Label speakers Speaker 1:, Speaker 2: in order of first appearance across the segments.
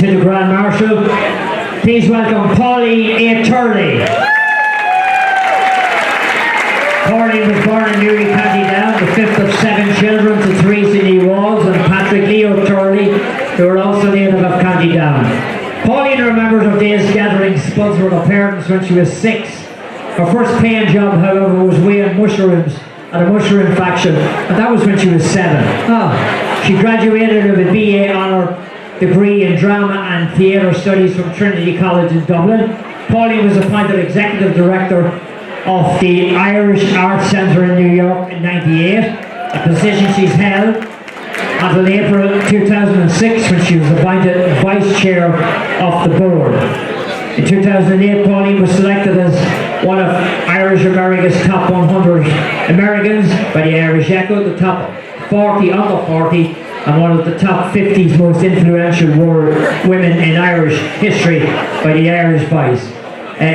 Speaker 1: to the Grand Marshal. Please welcome Pauline Turley. Pauline was born in Newry, County Down, the fifth of 7 children to Teresa Lee Walls and Patrick Leo Turley, who are also native of County Down. Pauline remembers her days gathering spuds with her parents when she was 6. Her first paying job, however, was weighing mushrooms at a mushroom faction, and that was when she was 7. She graduated with a BA Honour degree in Drama and Theatre Studies from Trinity College in Dublin. Pauline was appointed Executive Director of the Irish Arts Centre in New York in '98, a position she's held until April 2006 when she was appointed Vice Chair of the Board. In 2008, Pauline was selected as one of Irish America's top 100 Americans by the Irish Echo, the top 40 under 40, and one of the top 50's most influential women in Irish history by the Irish Vice.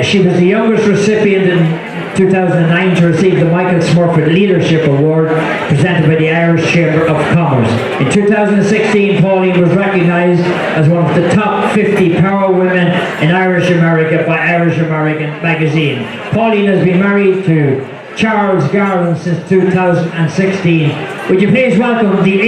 Speaker 1: She was the youngest recipient in 2009 to receive the Michael Smurfit Leadership Award presented by the Irish Chamber of Commerce. In 2016, Pauline was recognised as one of the top 50 power women in Irish America by Irish American magazine. Pauline has been married to Charles Garland since 2016. Would you please welcome the